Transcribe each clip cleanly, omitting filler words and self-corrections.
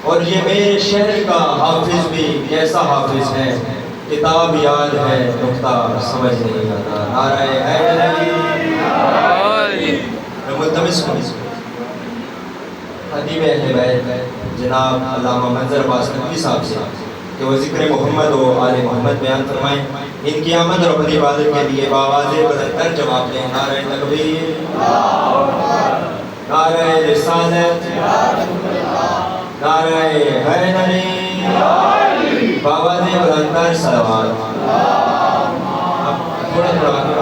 اور یہ میرے شہر کا حافظ بھی کیسا حافظ ہے، کتاب یاد ہے نقطہ سمجھ نہیں آتا۔ نعرہ حیدری میں ملتمس ہوں خطیب اہل بیت جناب علامہ منظر عباس نقوی صاحب سے کہ وہ ذکر محمد و آل محمد بیان فرمائیں۔ ان کی آمد اور اپنی عبادت کے لیے بآواز بلندتر جواب دیں۔ نعرہ تکبیر، نعرہ رسالت، نعرہ حیدری، بآواز بلندتر صلوات۔ تھوڑا تھوڑا آگے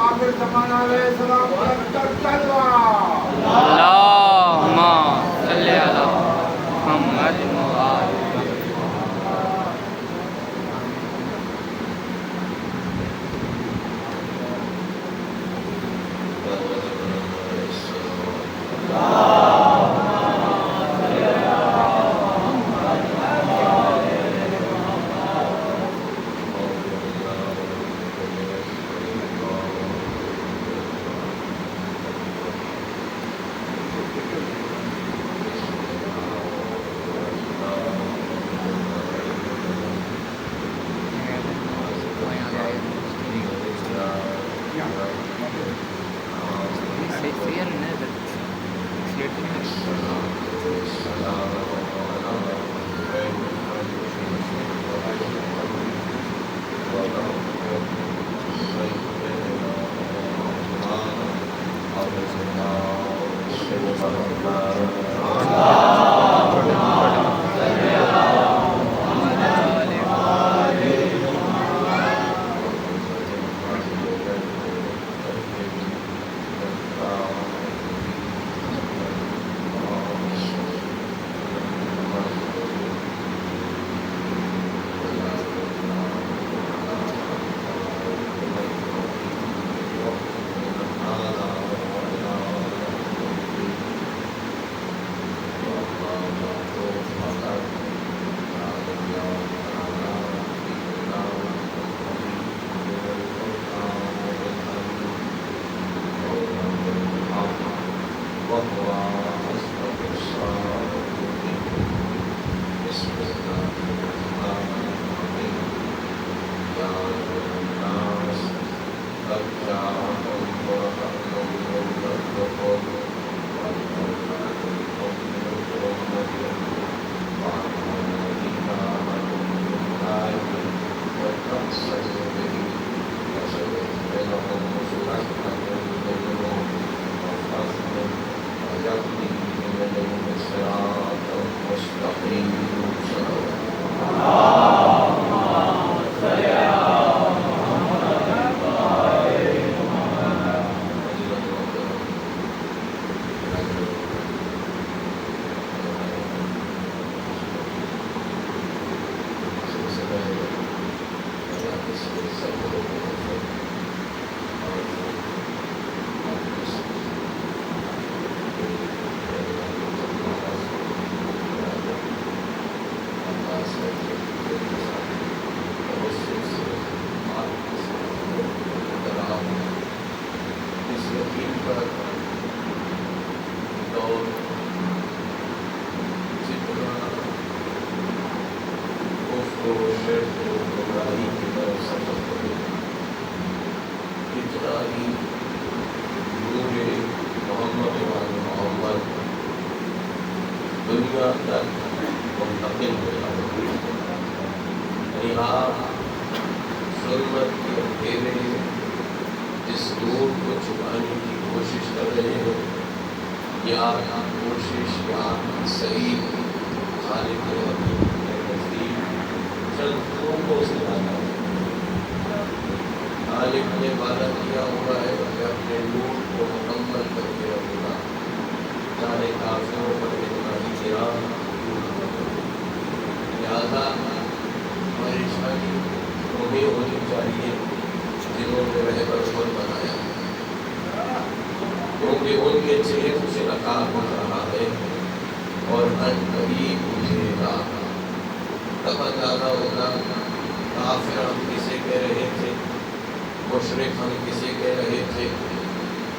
آخر زمان علیہ السلام اللہم صلی علی محمد وآل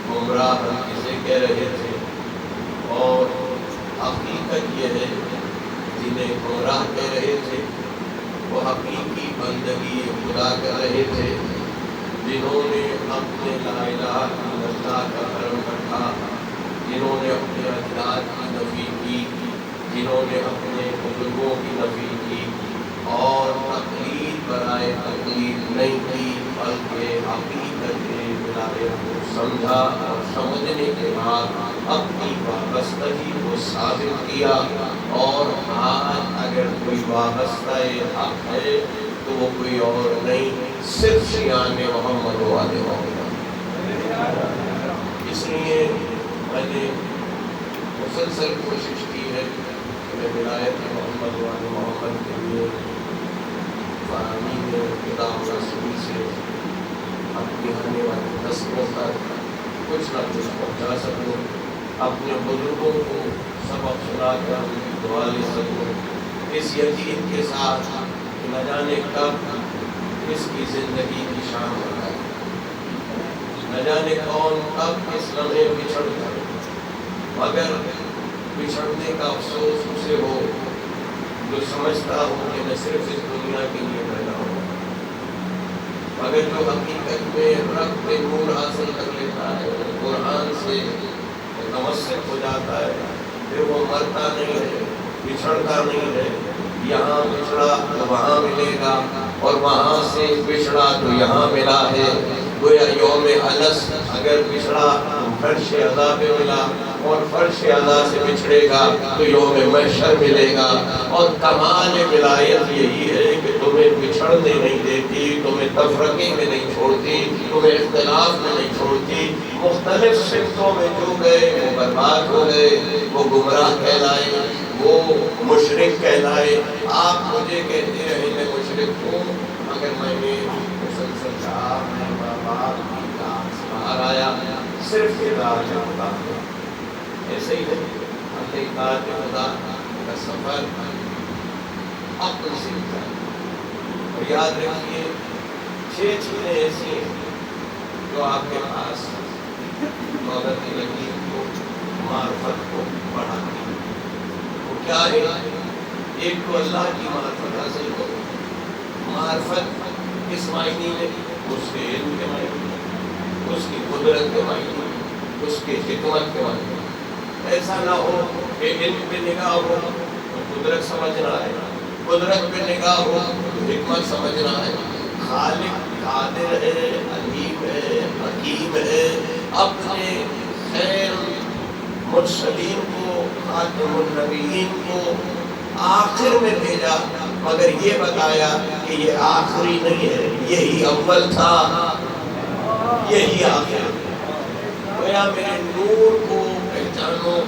گمراہ ہم کسے کہہ رہے تھے، اور حقیقت یہ ہے جنہیں گمراہ کہہ رہے تھے وہ حقیقی بندگی خدا کر رہے تھے، جنہوں نے اپنے لا الہ الا اللہ کا حرم رکھا، جنہوں نے اپنے اجداد کی نفی کی، جنہوں نے اپنے بزرگوں کی نفی کی اور تقلید برائے تقلید نہیں کی، بلکہ حقیقت ولایت کو سمجھا اور سمجھنے کے بعد اپنی وابستگی کو ثابت کیا۔ اور آج اگر کوئی وابستہ حق ہے تو وہ کوئی اور نہیں، صرف شیعان محمد والے محمد۔ اس لیے میں نے مسلسل کوشش کی ہے کہ میں ولایت محمد والے محمد کے لیے فرامین کتاب رسول سے اپنی آنے والی نسلوں تک کچھ نہ کچھ پہنچا سکوں، اپنے بزرگوں کو سبق سنا کر ان کی دعا لے سکوں، اس یقین کے ساتھ کہ نہ جانے کب اس کی زندگی کی شام بنائے، نہ جانے کون کب اس لمحے بچھڑ جائے، مگر بچھڑنے کا افسوس اسے ہو جو سمجھتا ہو کہ میں صرف اس دنیا کے لیے پیدا ہوں، مگر جو حقیقت میں رب پہ نور حاصل کر لیتا ہے، قرآن سے متمسک ہو جاتا ہے، پھر وہ مرتا نہیں ہے، بچھڑتا نہیں ہے، یہاں بچھڑا تو وہاں ملے گا، اور وہاں سے بچھڑا تو یہاں ملا ہے۔ گویا یوم انس اگر بچھڑا تو فرش عزا پہ ملا، اور فرش عزا سے بچھڑے گا تو یوم محشر ملے گا۔ اور کمال ولایت یہی ہے کہ تمہیں بچھڑنے نہیں دیتی، تمہیں تفرقے میں نہیں چھوڑتی، تمہیں اختلاف میں نہیں چھوڑتی۔ مختلف سمتوں میں جو گئے وہ برباد ہو گئے، وہ گمراہ کہلائے، وہ مشرک کہلائے۔ آپ مجھے کہتے رہے میں مشرک ہوں، مگر میں نے مسلسل کہا میں باپ کی کام سے باہر آیا، صرف اطاعت خدا۔ ایسے ہی ہے اپنے اطاعت خدا کا سفر عقل سے ہوتا ہے، اور یاد رکھیے 6 چیزیں ایسی ہیں جو آپ کے پاس دولت یقین کو، معرفت کو بڑھاتی ہے۔ وہ کیا ہے؟ ایک تو اللہ کی معرفت حاصل کرو۔ معرفت کس معنی میں؟ اس کے علم کے معنی میں، اس کی قدرت کے معنی میں، اس کی حکمت کے معنی میں۔ ایسا نہ ہو کہ علم پہ نگاہ ہو تو قدرت سمجھنا ہے، قدرت پہ نگاہ ہو تو حکمت سمجھنا ہے۔ خالق قادر ہے، علیم ہے، حکیم ہے، اپنے خیر مرسلین کو، خاتم النبیین کو آخر میں بھیجا، مگر یہ بتایا کہ یہ آخری نہیں ہے، یہی اول تھا، یہی آخر۔ گویا میرے نور کو پہچانو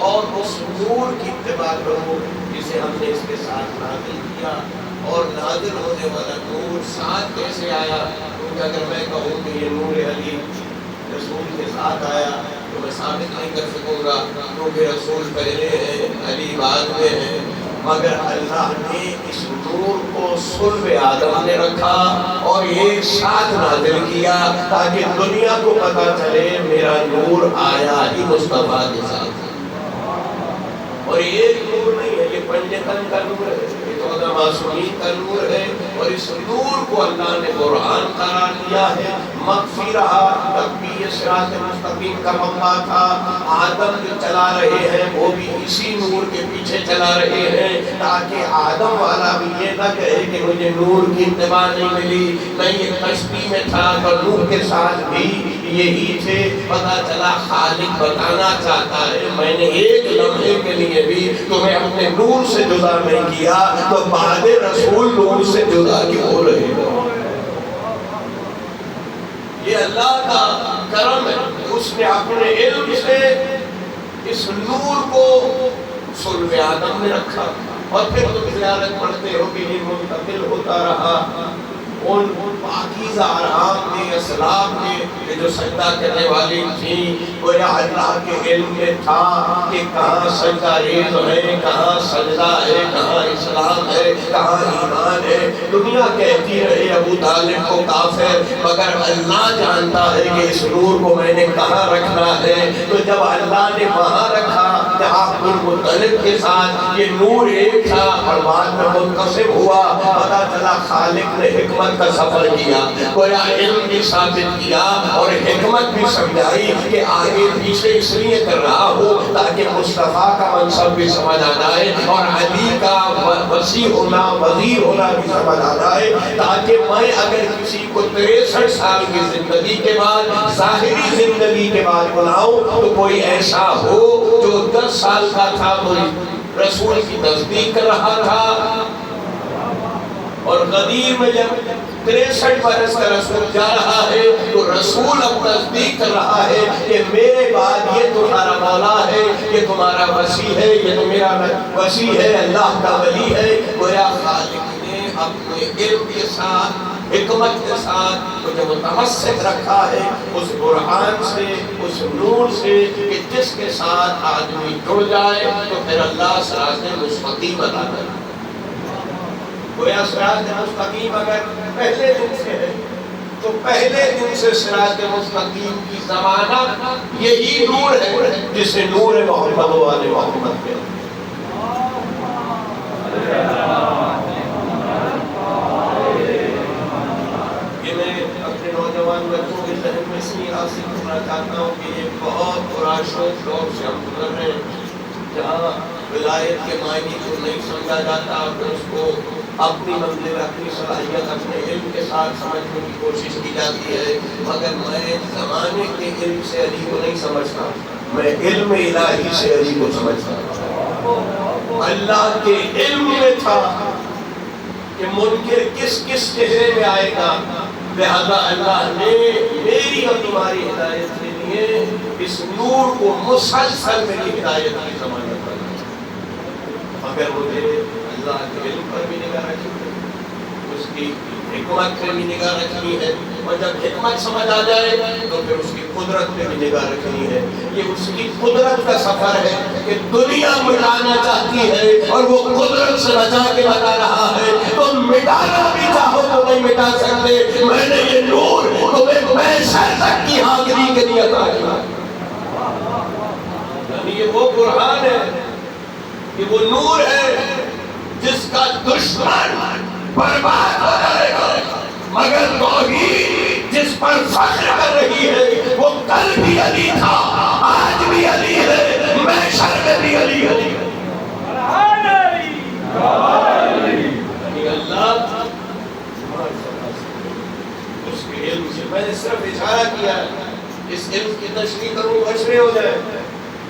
اور اس نور کی اتباع کرو جسے ہم نے اس کے ساتھ نازل کیا۔ اور نازل ہونے والا نور ساتھ کیسے آیا؟ کیونکہ اگر میں کہوں کہ یہ نور علی رسول کے ساتھ آیا تو میں ثابت نہیں کر سکوں گا، کیونکہ رسول پہلے ہیں، علی بعد میں ہے۔ مگر اللہ نے اس نور کو صلب آدم نے رکھا اور ایک ساتھ نازل کیا تاکہ دنیا کو پتا چلے میرا نور آیا ہی مصطفیٰ کے ساتھ۔ اور یہ ایک نور نہیں ہے، یہ پنجتن کا نور ہے، یہ 14 معصومین کا نور ہے، اور اس نور کو اللہ نے قرآن قرار دیا ہے۔ مغفی رہا، تب بھی یہ صراط مستقیم کا منبع تھا۔ آدم جو چلا رہے ہیں وہ بھی اسی نور کے پیچھے چلا رہے ہیں، تاکہ آدم والا بھی یہ نہ کہے کہ مجھے نور کی اتباع نہیں ملی، میں یہ کشتی میں تھا اور نور کے ساتھ بھی یہی تھے۔ پتا چلا خالق بتانا چاہتا ہے میں نے ایک لمحے کے لیے بھی تمہیں اپنے نور سے جدا نہیں کیا، تو بعد رسول نور سے جدا کیوں ہو رہے ہو؟ یہ اللہ کا کرم ہے، اس نے اپنے علم سے اس نور کو صلب آدم میں رکھا۔ اور پھر تم زیارت پڑھتے ہو کہ یہ منتقل ہوتا رہا، ان پاکیزہ آرام نے اسلام نے کہ جو سجدہ کرنے والی تھی گویا اللہ کے علم میں تھا کہ کہاں سجدہ ریز ہے، کہاں سجدہ ہے، کہاں اسلام ہے، کہاں ایمان ہے۔ دنیا کہتی رہے ابو طالب کو کافر، مگر اللہ جانتا ہے کہ اس نور کو میں نے کہاں رکھنا ہے۔ تو جب اللہ نے وہاں رکھا جہاں مطلب کے ساتھ یہ نور ایک تھا اور بعد میں منقسم ہوا، پتہ چلا خالق نے حکمت کا سفر کیا، گویا علم بھی ثابت کیا اور حکمت بھی سمجھائی کہ آگے پیچھے اس لیے کر رہا ہوں تاکہ مصطفیٰ کا منصب بھی سمجھ آ جائے اور علی کا وسیع ہونا وزیر ہونا بھی سمجھ آ جائے، تاکہ میں اگر کسی کو 63 سال کی زندگی کے بعد ظاہری زندگی کے بعد بلاؤں تو کوئی ایسا ہو جو 10 سال کا تھا تو رسول کی تصدیق کر رہا تھا، اور غدیر میں جب 63 برس کا رسول جا رہا ہے تو رسول اب تصدیق کر رہا ہے کہ میرے بعد یہ تمہارا مولا ہے، یہ تمہارا وسیع ہے، یہ تو میرا وسیع ہے، اللہ کا ولی ہے۔ گویا خالق نے اپنے علم کے ساتھ حکمت کے ساتھ مجھے متمسک رکھا ہے اس برہان سے، اس نور سے کہ جس کے ساتھ آدمی جڑ جائے تو پھر اللہ صراط مستقیم عطا کرے۔ گویا صراط مستقیم اگر پہلے دن سے ہے تو پہلے دن سے صراط مستقیم کی ضمانت یہی نور ہے جسے نور محمد و آل محمد کہتے ہیں۔ نوجوان بچوں کے ذہن میں اس لیے حاصل کرنا چاہتا ہوں کہ ایک بہت پراشوق دور سے ہم گزر رہے ہیں جہاں ولایت کے معنی کو نہیں سمجھا جاتا اور اس کو اپنی منزل، اپنی صلاحیت، اپنے علم کے ساتھ سمجھنے کی کوشش کی جاتی ہے، مگر میں زمانے کے علم سے علی کو نہیں سمجھتا، میں علم الہی سے علی کو سمجھتا ہوں۔ اللہ کے علم میں تھا کہ منکر کس کس چہرے میں آئے گا، لہذا اللہ نے میری اور تمہاری ہدایت کے لیے اس نور کو مسلسل میری ہدایت کی ضمانت بنا، مگر مجھے اللہ کے علم پر بھی نگاہ رکھنی ہے، اس کی حکمت پر بھی نگاہ رکھنی ہے، اور جب حکمت سمجھ آ جائے تو پھر اس کی قدرت پہ بھی نگاہ رکھنی ہے۔ یہ اس کی قدرت کا سفر ہے کہ دنیا مٹانا چاہتی ہے اور وہ قدرت سے بچا کے بتا رہا ہے تم مٹانا بھی چاہو تو نہیں مٹا سکتے، میں نے یہ نور تمہیں محشر تک کی حاضری کے لیے عطا کیا۔ یعنی یہ وہ برہان ہے، یہ وہ نور ہے جس کا دشمن برباد ہو جائے گا، مگر توحید جس پر فخر کر رہی ہے وہ کل بھی علی تھا، آج بھی علی ہے، محشر میں بھی علی ہے۔ اللہ اس کے علم سے میں نے صرف اشارہ کیا ہے، اس علم کی تشریح کروں بچنے ہو جائے،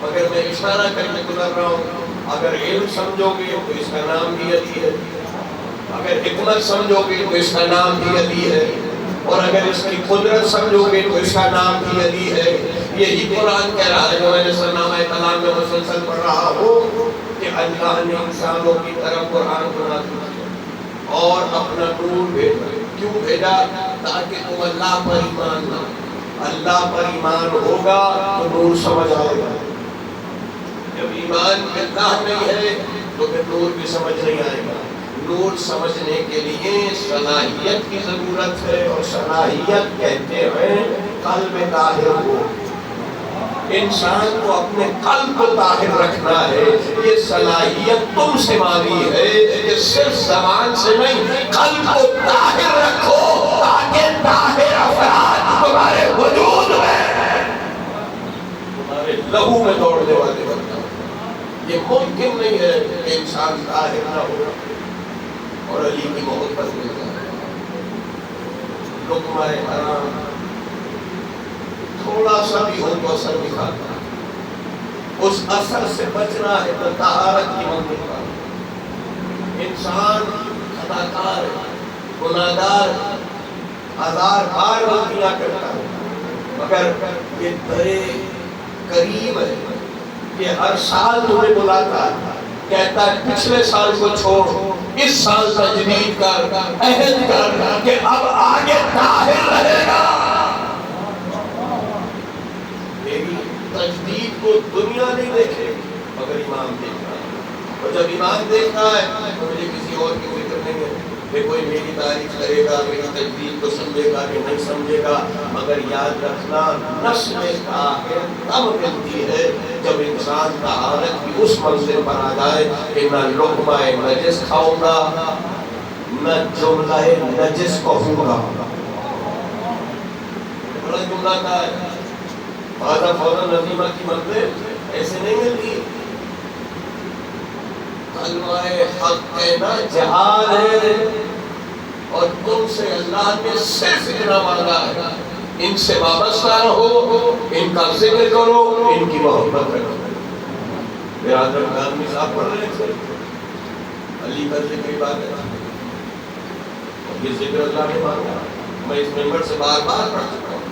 مگر میں اشارہ کر کے گزر رہا ہوں۔ اگر علم سمجھو گے تو اس کا نام بھی علی ہے، اگر حکمت سمجھو گے تو اس کا نام بھی علی ہے، اور اگر اس کی قدرت سمجھو گے تو اس کا نام بھی علی ہے۔ یہی قرآن کہہ رہا ہے جو میں نے سرنامہ کلام میں مسلسل پڑھ رہا ہوں کہ اللہ نے انسانوں کی طرف قرآن کو نازل کیا اور اپنا نور بھیجا۔ کیوں بھیجا؟ تاکہ تم اللہ پر ایمان لاؤ، اللہ پر ایمان ہوگا تو نور سمجھ آئے گا، جب ایمان باللہ نہیں ہے تو پھر نور بھی سمجھ نہیں آئے گا۔ نور سمجھنے کے لیے صلاحیت کی ضرورت ہے، اور صلاحیت کہتے ہیں قلب طاہر کو، انسان کو اپنے قلب کو طاہر رکھنا ہے۔ یہ صلاحیت تم سے مانگی ہے کہ صرف زبان سے نہیں، قلب کو طاہر رکھو تاکہ طاہر افراد تمہارے وجود میں، تمہارے لہو میں دوڑنے والے بننا۔ یہ ممکن نہیں ہے کہ انسان طاہر نہ ہو اور علی کی محبت میں جائے۔ لقمہ حرام تھوڑا سا بھی ہو تو اثر دکھاتا ہے، اس اثر سے بچنا ہے تو طہارت کی منزل پر۔ انسان خطاکار ہے، گناہگار ہے، ہزار بار غلطیاں کرتا ہے، مگر یہ بڑے قریب ہے کہ ہر سال تمہیں بلاتا ہے، کہتا ہے پچھلے سال کو چھوڑ اس سال تجدید کر، عہد کر کہ اب آگے طاہر رہے گا۔ میری تجدید کو دنیا نہیں دیکھے مگر ایمان دیکھ رہا ہے، اور جب ایمان دیکھ رہا ہے تو مجھے کسی اور کی فکر نہیں ہے کہ کوئی میری تعریف کرے گا، میری تجدید کو سمجھے گا کہ نہیں سمجھے گا۔ مگر یاد رکھنا، نسل طاہر تب ملتی ہے جب انسان کا حالت بھی اس منزل پر آ جائے کہ نہ لقمہ نجس کھاؤں گا، نہ جملہ نجس کہوں گا۔ بڑا جملہ کا ہے، فاضا فوزا نظیمہ کی منزل ایسے نہیں ملتی۔ کلمہ حق کہنا جہاد ہے، اور تم سے اللہ نے صرف اتنا مانگا ہے، ان سے وابستہ رہو، ان کا ذکر کرو، ان کی محبت رکھو۔ برادر آدمی صاحب پڑھ رہے تھے علی کا ذکر عبادت ہے، اور یہ ذکر اللہ نے مانگا، میں اس ممبر سے بار بار پڑھ چکا ہوں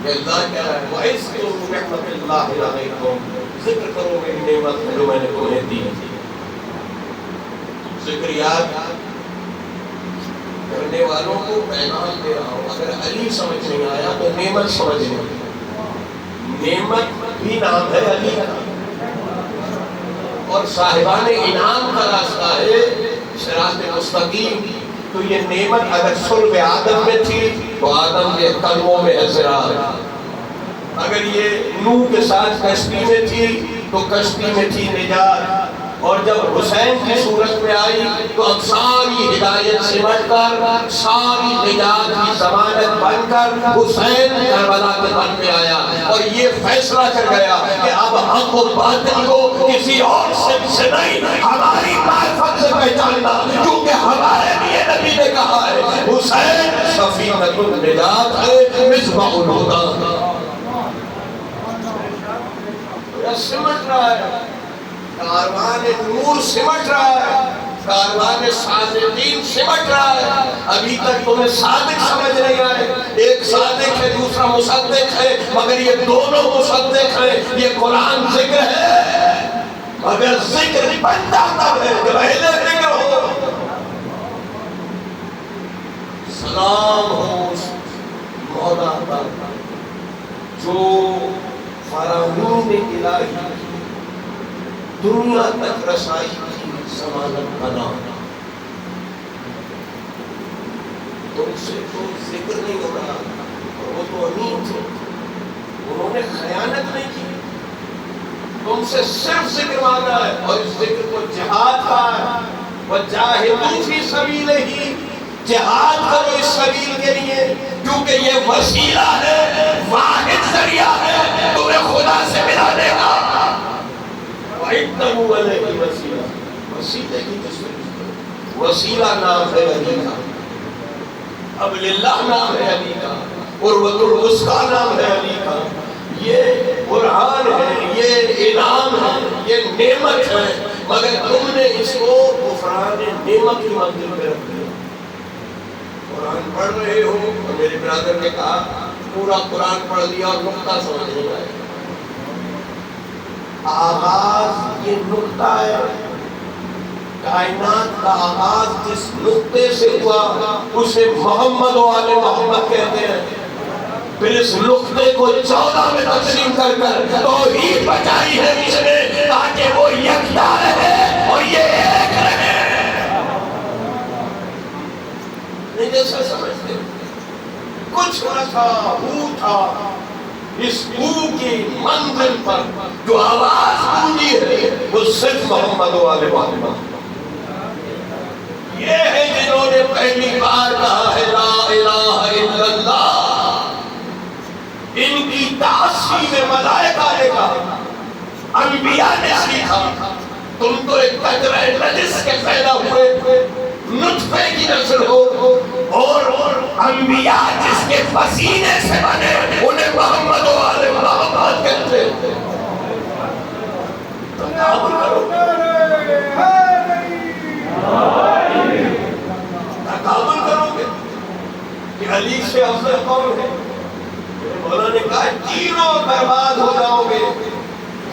کہ اللہ کیا ہے، وَاذْكُرُوا نِعْمَتَ اللَّهِ عَلَيْكُمْ، ذکر کرو میری نعمت جو میں نے تمہیں دی۔ ذکر یاد کرنے والوں کو پیغام دے رہا ہوں، اگر علی سمجھ نہیں آیا تو نعمت سمجھ نہیں۔ نعمت بھی نام ہے علی کا، اور صاحبان انعام کا راستہ ہے صراط مستقیم۔ تو یہ نعمت اگر صلب آدم میں تھی تو آدم کے قدموں میں ہے صراط، اگر یہ نوح کے ساتھ کشتی میں تھی تو کشتی میں تھی نجات، اور جب حسین کی صورت میں آئی تو اب ساری ہدایت سمٹ کر، ساری نجات کی ضمانت بن کر حسین کربلا کے بن میں آیا، اور یہ فیصلہ کر گیا کہ اب حق و باطل کو کسی اور سے نہیں، ہماری معرفت سے پہچاننا، کیونکہ ہمارے لیے نبی نے کہا ہے حسین سفینۃ النجات ہے، مصباح الہدی۔ سمٹ رہا ہے کاروان نور، سمٹ رہا ہے کاروان صادقین، سمٹ رہا ہے۔ ابھی تک تمہیں صادق سمجھ نہیں آئے، ایک صادق ہے دوسرا مصدق ہے، مگر یہ دونوں مصدق ہیں۔ یہ قرآن ذکر ہے مگر ذکر بنتا تب ہے جب اہل ذکر ہو۔ سلام ہو اس مولا پر جو فراہین الہی دنیا تک رسائی کی ضمانت بنا۔ تم سے تو ذکر نہیں ہو رہا، اور وہ تو امین تھے، انہوں نے خیانت نہیں کی، تم سے صرف ذکر مانگا ہے، اور اس ذکر کو جہاد کہا ہے۔ وَجَاهِدُوا فِي سَبِيلِهِ، جہاد کرو اس سبیل کے لیے، کیونکہ یہ وسیلہ ہے، واحد ذریعہ ہے تمہیں خدا سے ملانے کا۔ وَإِنَّهُ عَلَيْهِ وَسِيلَةٌ، وسیلے کی تصویر، وسیلہ نام ہے علی کا، اب للہ نام ہے علی کا، قربۃ الوسطیٰ نام ہے علی کا۔ یہ قرآن ہے، یہ انعام ہے، یہ نعمت ہے، مگر تم نے اس کو غفران نعمت کی منزل پہ رکھ دیا۔ قرآن پڑھ رہے ہو، اور میرے برادر نے کہا پورا قرآن پڑھ لیا اور نقطہ سمجھ نہیں آئے۔ آغاز یہ نقطہ ہے، کائنات کا آغاز جس نقطے سے ہوا اسے محمد و آل محمد کہتے ہیں۔ پھر اس نقطے کو 14 میں تقسیم کر کر توحید بچائی ہے اس نے، تاکہ وہ یکتا رہے اور یہ ایک رہے۔ نہیں جیسا سمجھتے کچھ نہ تھا، ہو تھا، اس ہو کی منزل پر جو آواز گونجی ہے وہ صرف محمد و آل محمد۔ یہ ہے جنہوں نے پہلی بار کہا ہے لا الہ الا اللہ۔ ان کی تعصیب ملائکہ نے کہا، انبیاء نے سیکھا۔ تم تو ایک قطرہ نجس کے پیدا ہوئے نطفے کی نسل ہو، اور انبیاء جس کے پسینے سے بنے انہیں محمد و آل محمد کہتے ہیں۔ تقابل کرو گے کہ علی سے افضل کون ہے؟ مولا نے کہا تینوں برباد ہو جاؤ گے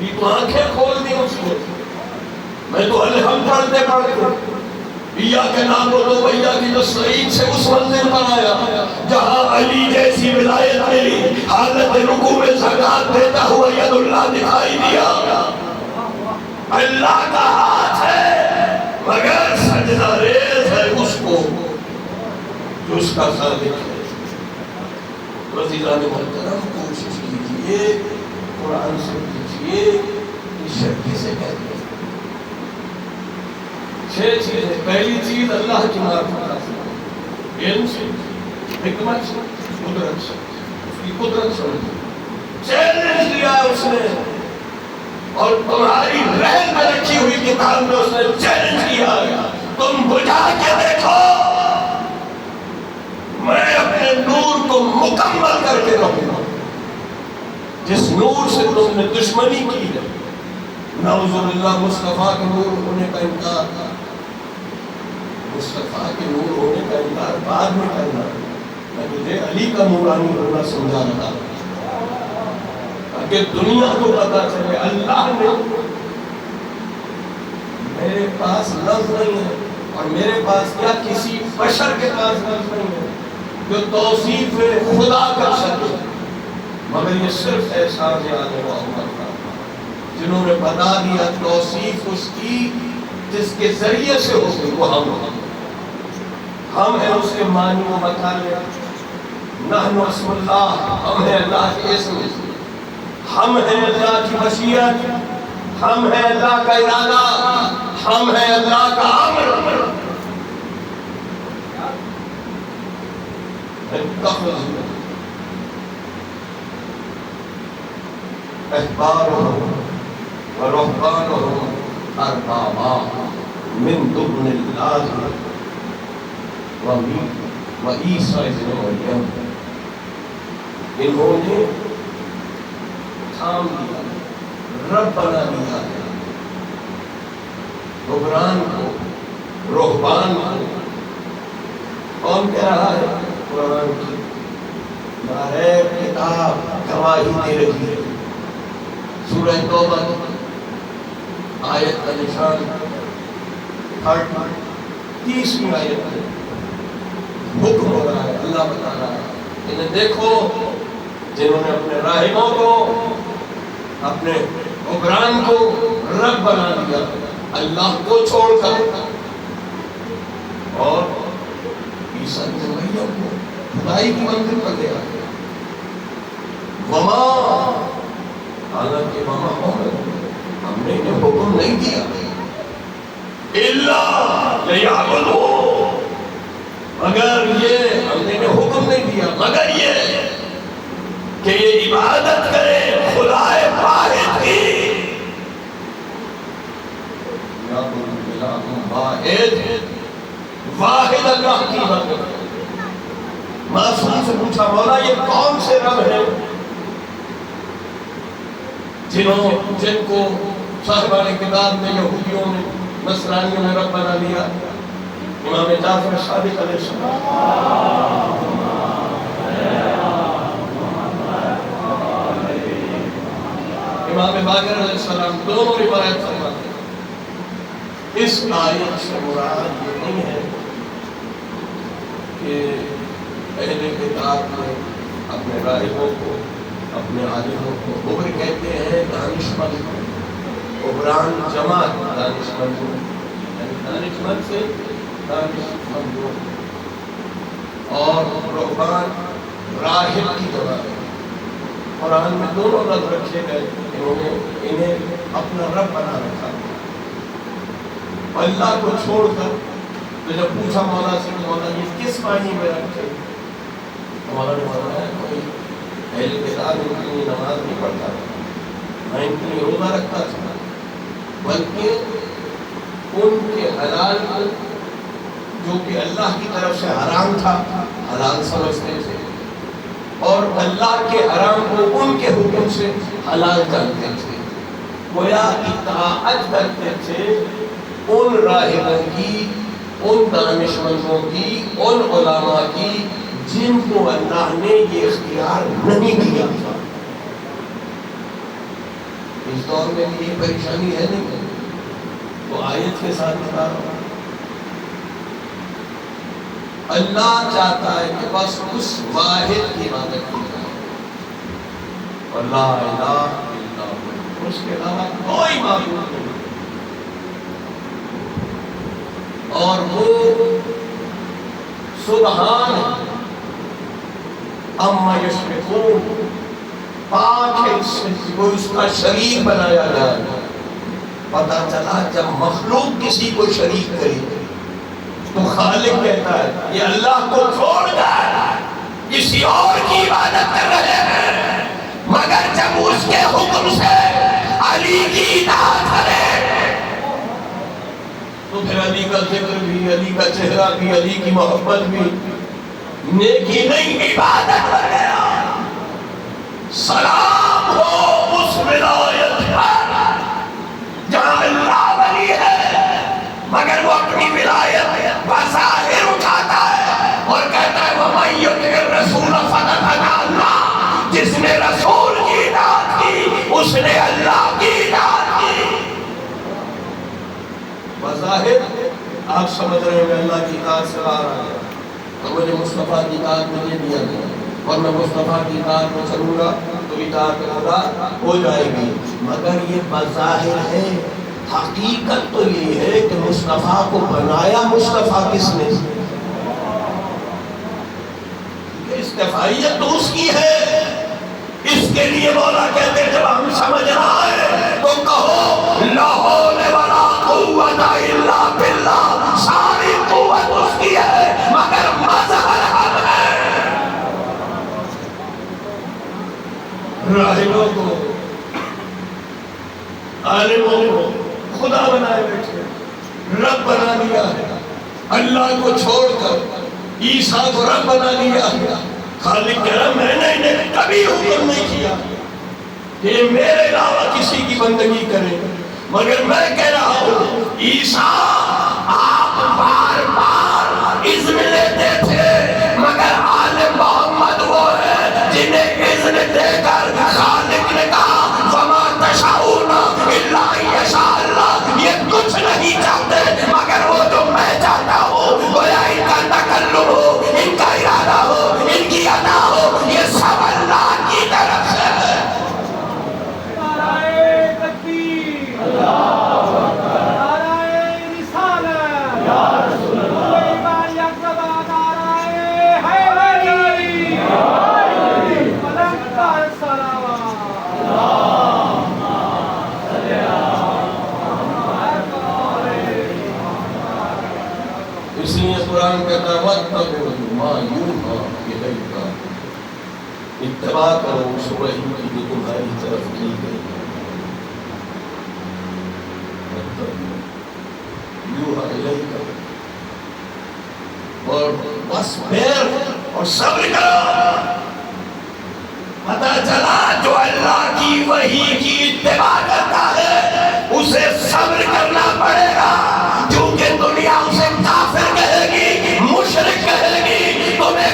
میری تو آنکھیں کھول دی اس نے. میں تو الحمد پڑھتے پڑھتے ایاک نعبد و ایاک نستعین سے اس منزل پر آیا جہاں علی جیسی ولایت ملی. حالت رکوع میں زکات دیتا ہوا ید اللہ دکھائی دیا. اللہ کا ہاتھ ہے مگر سجدہ ریز ہے اس کو جو اس کا خالق ہے. عزیزان محترم کوشش کیجئے قرآن سے کیجئے شرکی سے کہتے ہیں. 6 چیزیں. پہلی چیز اللہ کی معرفت علم سے حکمت سے قدرت سے اس کی قدرت سمجھے. چیلنج دیا اس نے اور تمہاری رہن میں رکھی ہوئی کتاب میں اس نے چیلنج کیا تم بجھا کے دیکھو میں اپنے نور کو مکمل کر کے رہوں گا. جس نور سے تم نے دشمنی کی ہے نعوذ باللہ مصطفیٰ کے نور ہونے کا انکار. مصطفیٰ کے نور ہونے کا انکار بعد میں کرنا. میں تجھے علی کا نورانی ہونا سمجھا رہا تاکہ دنیا کو پتا چلے اللہ نے میرے پاس لفظ نہیں ہے اور میرے پاس کیا کسی بشر کے پاس لفظ نہیں ہے جو توصیف خدا کر سکے مگر یہ صرف احسان آل محمد کا جنہوں نے بتا دیا توصیف اس کی جس کے ذریعے سے ہوگی وہ ہم ہیں اس کے معنی و مطالب. نحن اسم اللہ ہم ہیں اللہ کے اسم. ہم ہیں اللہ کی مشیت. ہم ہیں اللہ کا ارادہ. ہم ہیں اللہ کا امر. احبارهم ورهبانهم اربابا من دون الله وعیسیٰ ابن مریم. انہوں نے تھام لیا رب بنا لیا رہبان کو. رہبان کو کون کہہ رہا ہے؟ قرآن کی نعرہ کتاب گواہی دے رہی ہے. سورہ توبہ آیت کا نشان 30ویں آیت ہے. حکم ہو رہا ہے. اللہ بتا رہا ہے انہیں دیکھو جنہوں نے اپنے راہبوں کو اپنے حکمران کو رب بنا دیا اللہ کو چھوڑ کر اور عیسیٰ ابن مریم کو خدائی کی منزل پر لے آیا. وما حالانکہ وما ہم نے انہیں حکم نہیں دیا الا لیعبدوا مگر یہ ہم نے حکم نہیں دیا مگر یہ کہ یہ عبادت کرے خدائے واحد کی. واحد اللہ کی عبادت. معصوم سے پوچھا مولا یہ کون سے رب ہیں جن کو صاحبان کتاب میں یہودیوں نے نصرانیوں نے رب بنا لیا. امام جعفر صادق علیہ السلام امام باقر علیہ السلام دونوں روایت فرماتے ہیں. اس آیت سے مراد یہ نہیں ہے کہ اہل کتاب نے اپنے راہبوں کو اپنے عالموں کو عبر کہتے ہیں دانشمند. عبران جماعت دانشمند دانشمند سے دانشمند اور رہبان راہب کی جمع ہے. قرآن میں دونوں لفظ رکھے گئے. انہوں نے انہیں اپنا رب بنا رکھا. اللہ کو چھوڑ کر تو جب پوچھا مولا سے کہ مولا یہ کس معنی میں رکھے مولا نے فرمایا کوئی اہل کتاب ان کی نماز نہیں پڑھتا نہ ان کی روزہ رکھتا تھا بلکہ ان کے حلال کو جو کہ اللہ کی طرف سے حرام تھا حلال سمجھتے تھے اور اللہ کے حرام کو ان کے حکم سے حلال کرتے تھے. گویا اطاعت کرتے تھے ان راہبوں کی ان دانشمندوں کی ان علماء کی جن کو اللہ نے یہ اختیار نہیں دیا تھا. اس دور میں بھی یہ پریشانی ہے نہیں، تو آیت کے ساتھ بتا رہا ہوں اللہ چاہتا ہے کہ بس اس واحد کی عبادت کی جائے، اور لا الہ الا اللہ، اس کے علاوہ کوئی معبود نہیں، اور وہ سبحان اما یشرکون، پاک ہے اس سے کوئی اس کا شریک بنایا جائے۔ پتہ چلا جب مخلوق کسی کو شریک کرے تو خالق کہتا ہے یہ اللہ کو چھوڑ کر کسی اور کی عبادت کر رہے ہیں، مگر جب اس کے حکم سے علی کی اطاعت کرے تو پھر علی کا ذکر بھی، علی کا چہرہ بھی، علی کی محبت بھی نیکی نہیں عبادت بن گیا۔ سلام ہو اس ولایت پر جہاں اللہ ولی ہے، مگر وہ اپنی ولایت بظاہر اٹھاتا ہے اور کہتا ہے وَمَن يُطِعِ الرَّسُولَ فَقَدْ أَطَاعَ اللَّهَ، جس نے رسول کی اطاعت کی اس نے اللہ کی اطاعت کی۔ بظاہر آپ سمجھ رہے ہیں اللہ کی اطاعت سے باہر آ گیا تو مجھے مصطفیٰ کی اطاعت میں یہ دیا گیا، اور میں مصطفیٰ کی اطاعت میں چلوں گا تو اطاعت خدا ہو جائے گی، مگر یہ بظاہر ہے، حقیقت تو یہ ہے کہ مصطفیٰ کو بنایا مصطفیٰ کس نے؟ استفائیت تو اس کی ہے، اس کے لیے مولا کہتے ہیں جب ہم سمجھنا ہے تو کہو لا حول ولا قوت الا باللہ، ساری قوت اس کی ہے مگر مظہر ہم ہے۔ راہبوں کو، عالموں کو خدا بنائے بیٹھے، رب بنا لیا ہے، اللہ کو چھوڑ کر عیسیٰ کو رب بنا لیا ہے۔ خالق کہہ رہا میں نے کبھی حکم نہیں کیا کہ میرے علاوہ کسی کی بندگی کرے، مگر میں کہہ رہا ہوں عیسیٰ آپ بار بار اذن لیتے تھے، مگر عالم محمد وہ ہے جنہیں اذن دے کر خالق نے کہا وَمَا تَشَاءُونَ إِلَّا أَن يَشَاءَ اللَّهُ، یہ کچھ نہیں چاہتے مگر وہ جو میں چاہتا ہوں، گویا ان کا تکلم ہو، ان کا ارادہ ہو، ان کی ادا ہو، یہ سب اللہ کی طرف سے ہے۔ نعرہ تکبیر، نعرہ رسالت، کوئی بار یکزبہ نعرہ حیدری، پلنگ پر صلوات۔ اس لیے قرآن کہتا ہے وَاتَّبِعُوا مَا يُوحَىٰ إِلَيْكَ، اتباع کرو اس وحی کی جو تمہاری طرف کی گئی ہے۔ یوحیٰ الیک، اور واصبر، اور صبر کرو۔ پتہ چلا جو اللہ کی وحی کی اتباع کرتا ہے اسے صبر کرنا پڑے گا، کیونکہ دنیا اسے کافر کہے گی، مشرک کہے گی، تمہیں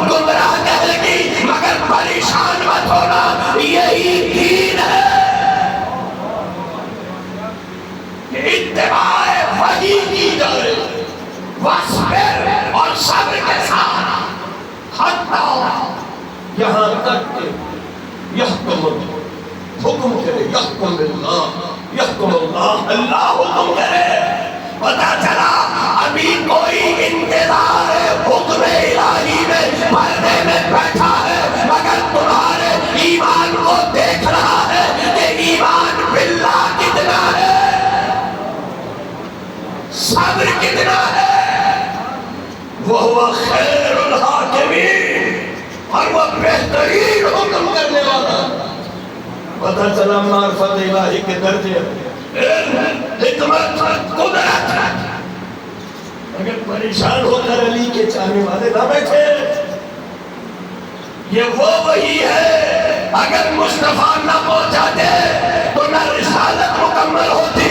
گمراہ کہے گی، مگر پریشان مت ہونا، یہی دین ہے کہ اتباع وحی کی جائے، واصبر، اور صبر کے ساتھ، حتی یہاں تک کہ یحکم، حکم کرے، یحکم اللہ، یحکم اللہ، اللہ حکم کرے۔ پتہ چلا ابھی کوئی انتظار حکم الہی میں پردے میں بیٹھا ہے، مگر تمہارے ایمان کو دیکھ رہا ہے کہ ایمان باللہ کتنا ہے، صبر کتنا ہے۔ وَهُوَ خَيْرُ الْحَاكِمِينَ، اور وہ بہترین حکم کرنے والا۔ پتہ چلا معرفت الہی کے درجے، علم، حکمت، قدرت، اگر پریشان ہو کر علی کے چاہنے والے نہ بیٹھے، یہ وہ وہی ہے، اگر مصطفیٰ نہ پہنچاتے تو نہ رسالت مکمل ہوتی،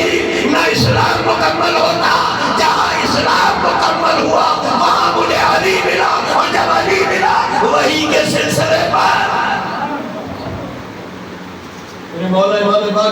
نہ اسلام مکمل ہوتا۔ جہاں اسلام مکمل ہوا وہاں مجھے علی ملا، اور جب علی ملا وہی کے سلسلے پر میرے مولا امام باقر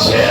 6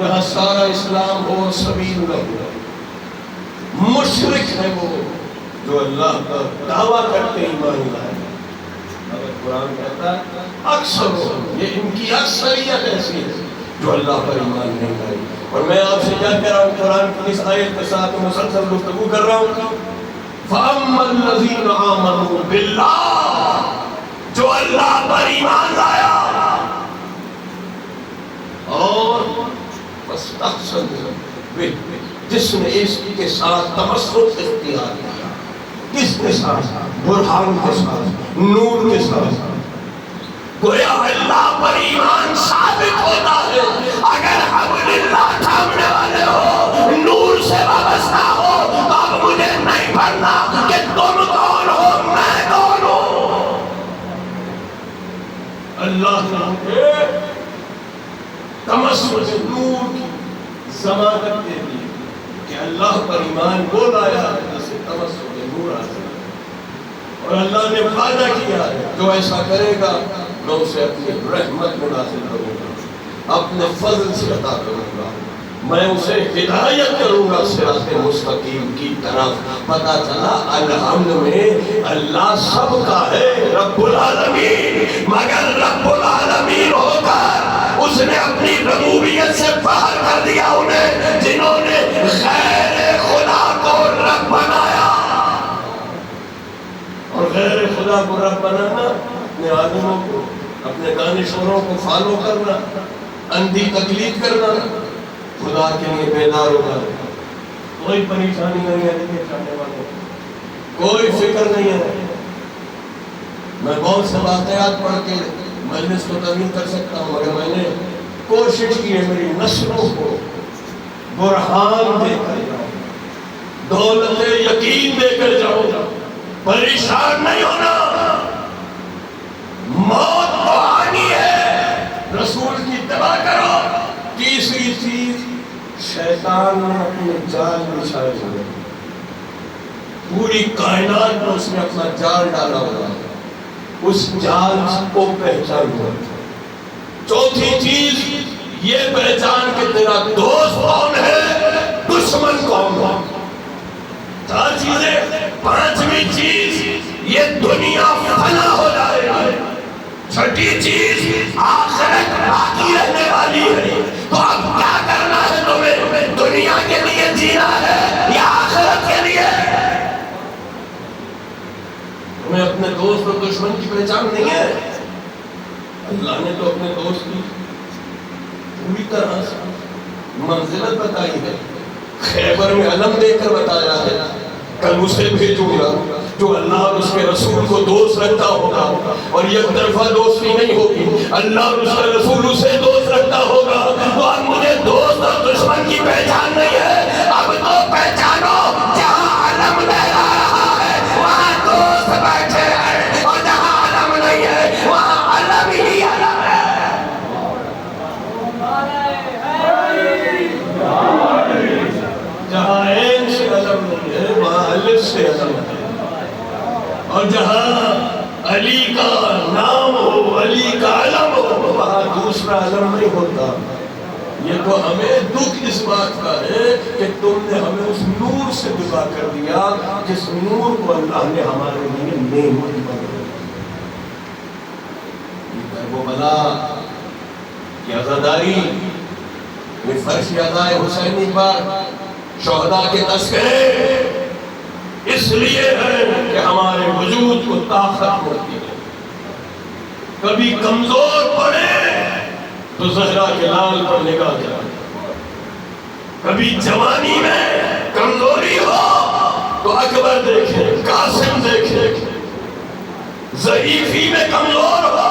جہاں سارا اسلام ہو سبیل نہ ہو. مشرک ہے وہ جو اللہ کا دعویٰ کرتے ایمان لائے. مگر قرآن کہتا ہے اکثر یہ ان کی اکثریت ایسی ہے جو اللہ پر ایمان نہیں لائی. اور میں آپ سے کیا کہہ رہا ہوں قرآن کی اس آیت کے ساتھ مسلسل گفتگو کر رہا ہوں. فَأَمَّا الَّذِينَ آمَنُوا بِاللَّهِ جو اللہ پر ایمان لایا اور فَاسْتَحْسَنُوا بِهِ جس نے اس کے ساتھ تمسک اختیار کیا. کس کے ساتھ؟ برہان کے ساتھ، نور کے ساتھ. گویا اللہ پر ایمان ثابت ہوتا ہے اگر حبللہ تھامنے والے ہو، نور سے وابستہ ہو. تو اب مجھے نہیں پڑھنا کہ تم کون ہو میں کون ہوں. اللہ نے تمسک نور کی ضمانت دے دی کہ اللہ پر ایمان وہ لایا ہے جسے تمسک نور حاصل. اور اللہ نے وعدہ کیا ہے جو ایسا کرے گا میں اسے اپنی رحمت میں نازل کروں گا، اپنے فضل سے عطا کروں گا، میں اسے ہدایت کروں گا صراط مستقیم کی طرف. پتہ چلا الحمد میں اللہ سب کا ہے رب العالمین. مگر رب العالمین ہو کر اس نے اپنی ربوبیت سے باہر کر دیا انہیں جنہوں نے غیر خدا کو رب بنایا. اور غیر خدا کو رب بنانا اپنے عالموں کو، اپنے دانشوروں کو فالو کرنا، اندھی تقلید کرنا. خدا کے لیے بیدار ہوگا. کوئی پریشانی نہیں ہے دیکھے چاہنے والوں، کوئی فکر نہیں ہے. میں بہت سے واقعات پڑھ کے مجلس کو تمیز کر سکتا ہوں مگر میں نے کوشش کی ہے میری نسلوں کو برہان دے کر جاؤں، دولت یقین دے کر جاؤں. پریشان نہیں ہونا، موت تو آنی ہے، رسول کی اتباع کرو. تیسری چیز شیطان نے اپنے جال بچھائے ہوئے، پوری کائنات میں اس نے اپنا جال ڈالا ہوا ہے، اس جال کو پہچان ہوا. چوتھی چیز یہ پہچان کہ تیرا دوست کون ہے، دشمن کون ہے. چار چیزیں. پانچویں چیز یہ دنیا فنا ہو جائے گی. چھٹی چیز آخرت باقی رہنے والی ہے. تو اب کیا کرنا ہے تمہیں؟ دنیا کے لیے جینا ہے یا آخرت کے لیے؟ تمہیں اپنے دوست اور دشمن کی پہچان نہیں ہے. اللہ نے تو اپنے دوست کی پوری طرح سے منزلت بتائی ہے، خیبر میں علم دے کر بتایا ہے. کل اسے بھیجوں گا جو اللہ اور اس کے رسول کو دوست رکھتا ہوگا. اور یک طرفہ دوستی نہیں ہوگی، اللہ اور اس کے رسول اسے دوست رکھتا ہوگا. تو اب مجھے دوست اور دشمن کی پہچان نہیں ہے. اب تو پہچانو جہاں علم لہرا رہا ہے وہاں دوست بیٹھے ہیں، اور جہاں علم نہیں ہے وہاں علم ہی علم ہے. جہاں عین سے علم نہیں ہے وہاں الف سے علم ہے. اور جہاں علی کا نام ہو، علی کا علم ہو، وہاں دوسرا علم نہیں ہوتا. یہ تو ہمیں دکھ اس بات کا ہے کہ تم نے ہمیں اس نور سے جدا کر دیا جس نور کو اللہ نے ہمارے لیے نعمت بنایا. وہ بلا کی عزاداری، یہ فرش ادائے حسینی پر شہداء کے تذکرے اس لیے ہے کہ ہمارے وجود کو طاقت ملتی ہے. کبھی کمزور پڑے تو زہرا کے لال پر نگاہ جائے، کبھی جوانی میں کمزوری ہو تو اکبر دیکھے، قاسم دیکھے، ضعیفی میں کمزور ہو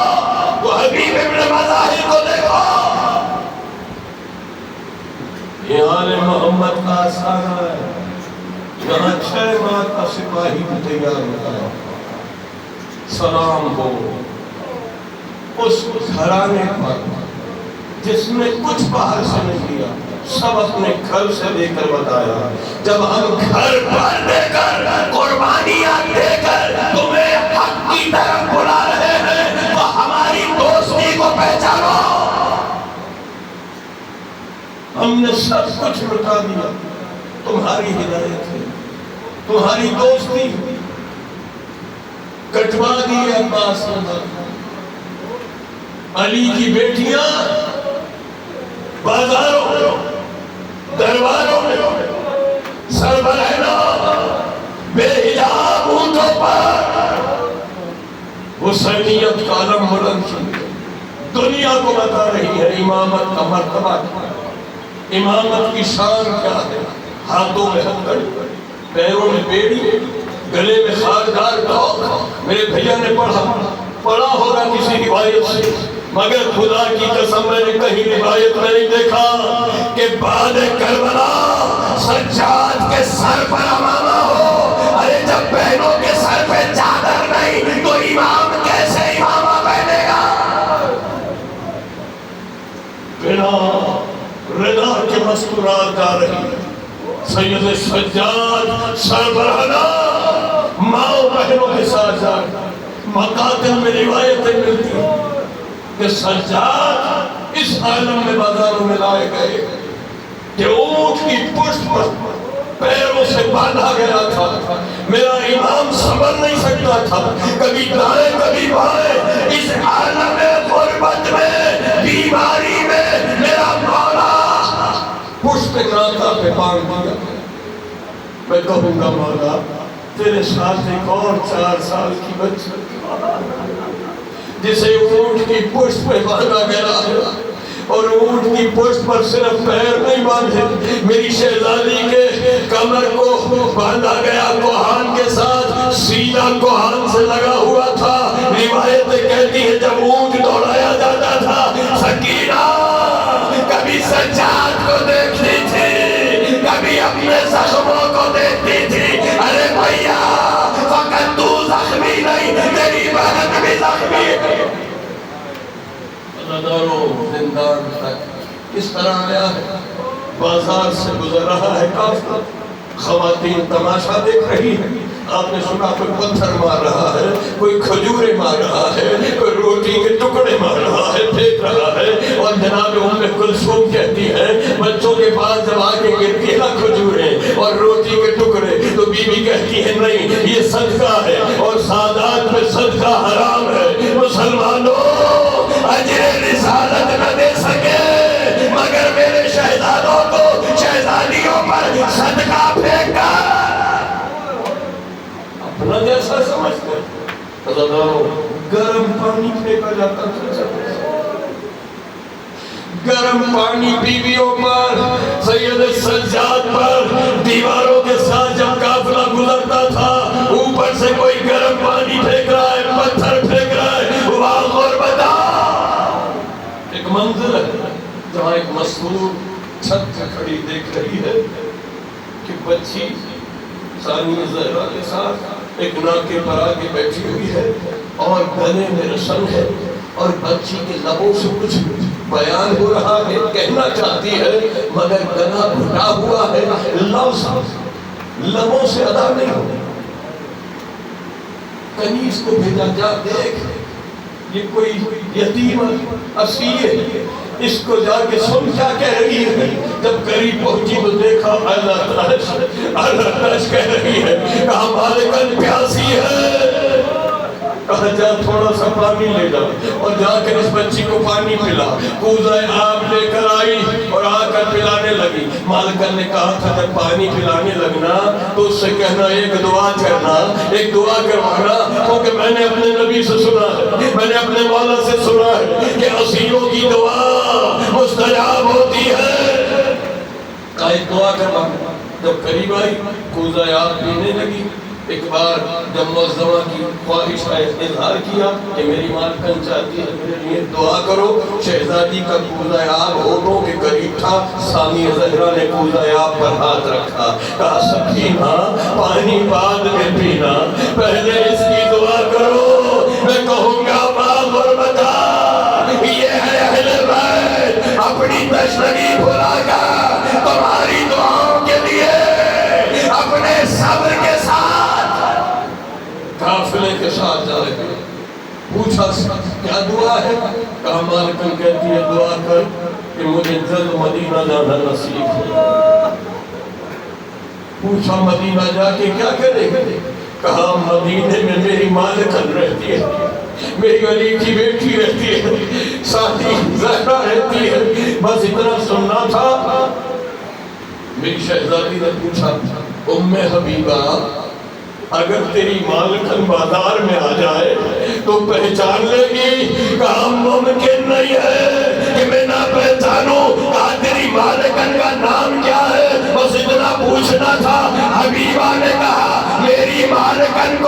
تو حبیب ابن مظاہر کو دیکھو. یہ آل محمد کا آسانہ ہے. یہاں 6 ماہ کا سپاہی بھی تیار ہوتا ہے. سلام ہو اس گھرانے پر جس نے کچھ باہر سے نہیں دیا، سب اپنے گھر سے لے کر بتایا. جب ہم گھر پر دے کر قربانیاں دے کر تمہیں حق کی طرف بلا رہے ہیں تو ہماری دوستی کو پہچانو. ہم نے سب کچھ لٹا دیا، تمہاری ہدایت ہے، تمہاری دوستی کٹوا دی عباس نے۔ علی کی بیٹیاں بازاروں میں، درباروں میں سر برہنہ بے حجاب اونٹوں پر حسینیت کا علم بلند کی، دنیا کو بتا رہی ہے امامت کا مرتبہ، امامت کی شان کیا ہے۔ ہاتھوں میں ہتھکڑی، پیروں میں بیڑی، گلے میں خاکدار ڈاک۔ میرے بھیا نے پڑھا ہوگا کسی روایت سے، مگر خدا کی قسم میں نے کہیں روایت میں نہیں دیکھا کہ بعد کربلا سجاد کے سر پر امامہ ہو۔ ارے جب بہنوں کے سر پہ چادر نہیں تو امام کیسے امامہ پہنے گا؟ بنا رضا کے مستورات آ رہی، سید سجاد سربراہ ماں و بہنوں کے ساتھ جا مقاتل میں روایتیں ملتی ہیں کہ سجاد اس عالم میں بازاروں میں لائے گئے کہ اونٹ کی پشت پر پیروں سے باندھا گیا تھا۔ میرا امام سنبھل نہیں سکتا تھا، کبھی دائیں کبھی بائیں، اس عالم غربت میں، بیماری میں میرا مولا پشت ناکا پہ باندھ دیا۔ میں کہوں گا مولا تیرے ساتھ ایک اور 4 سال کی بچی جسے اونٹ کی پشت پہ باندھا گیا ہے، اور اونٹ کی پشت پر صرف پیر نہیں باندھے، میری شہزادی کے کمر کو باندھا گیا کوہان کے ساتھ، سینہ کوہان سے لگا ہوا تھا۔ روایتیں کہتی ہیں جب اونٹ دوڑایا جاتا تھا، سکینہ کبھی سجاد کو دیکھتی تھی، کبھی اپنے زخموں کو دیکھتی تھی۔ ارے بھیا فقط تو زخمی نہیں، تیری بہن بھی زخمی ہے۔ عزاداروں زندان تک اس طرح آیا ہے، بازار سے گزر رہا ہے کافر، خواتین تماشا دیکھ رہی ہیں۔ آپ نے سنا کوئی پتھر مار رہا ہے، کوئی کھجورے مار رہا ہے، کوئی روٹی کے ٹکڑے مار رہا ہے، پھینک رہا ہے، اور جناب ام کلثوم کہتی ہے بچوں کے پاس جب آ کے گرتی ہے نا کھجورے اور روٹی کے ٹکڑے تو بی بی کہتی ہے نہیں یہ صدقہ ہے، اور سادات میں صدقہ حرام ہے۔ مسلمانوں اجر رسالت نہ دے سکے مگر میرے شہزادوں کو شہزادیوں پر صدقہ پھینک کر اپنا جیسا سمجھتے گرم پانی پھینکا جاتا تھا، گرم پانی بیویوں پر، سید سجاد پر، دیواروں کے ساتھ جب قافلہ گزرتا تھا اوپر سے کوئی گرم پانی پھینک رہا ہے، پتھر پھینک رہا ہے، وہاں غربت ایک منظر ہے جہاں ایک مسرور چھت پہ کھڑی دیکھ رہی ہے کہ بچی ثانیہ زہرا کے ساتھ ایک ناکے پر آگے بیٹھی ہوئی ہے اور گلے میں رسن ہے اور بچی کے لبوں سے کچھ بیان ہو رہا ہے، کہنا چاہتی ہے مگر گلا گھٹا ہوا ہے، لبوں سے ادا نہیں ہو۔ کنیز کو بھیجا جا دیکھ یہ کوئی یتیم اسیر ہے، اس کو جا کے سن کیا کہہ رہی ہے۔ جب قریب پہنچی تو دیکھا اللہ تش کہہ رہی ہے، کہا مالکن پیاسی ہے، کہا جا تھوڑا سا پانی لے جا، اور جا کر اس بچی کو پانی پلا، کوزہ آب لے کر آئی اور آ کر پلانے لگی۔ مالکن نے کہا تھا جب پانی پلانے لگنا تو اس سے کہنا ایک دعا کرنا، ایک دعا کروانا، کیونکہ میں نے اپنے نبی سے سنا ہے، میں نے اپنے مولا سے سنا ہے کہ اسیروں کی دعا مستجاب ہوتی ہے۔ کہا ایک دعا کروانا، جب قریب آئی کوزہ آب پینے لگی، ایک بار جب معظمہ کی خواہش کا اظہار کیا کہ میری مالکن چاہتی ہے میرے لیے دعا کرو، شہزادی کا کوزہ آب ہونوں کے قریب تھا، ثانیہ زہرا نے کوزہ آب پر ہاتھ رکھا، کہا سکینہ پانی بعد میں پینا، پہلے اس کی دعا کرو۔ میں کہوں گا ماں غربتا یہ ہے اہل بیت اپنی تشنگی بھلا کر تمہاری دعاؤں کے لیے اپنے صبر کے ساتھ قافلے کے ساتھ جا رہے ہیں۔ پوچھا کیا دعا ہے؟ کہا مالکن کہتی ہے دعا کر کہ مجھے جلد مدینہ جانا نصیب ہو۔ پوچھا مدینہ جا کے کیا کرے گا؟ کہا مدینے میں میری مالکن رہتی ہے، میری علی کی بیٹی رہتی ہے، ساتھی زہرا رہتی ہے، بس اتنا سننا تھا۔ میری شہزادی نے پوچھا ام حبیبہ اگر تیری مالکن بازار میں آ جائے تو پہچان لے گی؟ کہا ممکن نہیں ہے کہ میں نہ پہچانوں۔ کہا تیری مالکن کا نام کیا ہے؟ بس اتنا پوچھنا تھا۔ حبیبہ نے کہا میری مالکن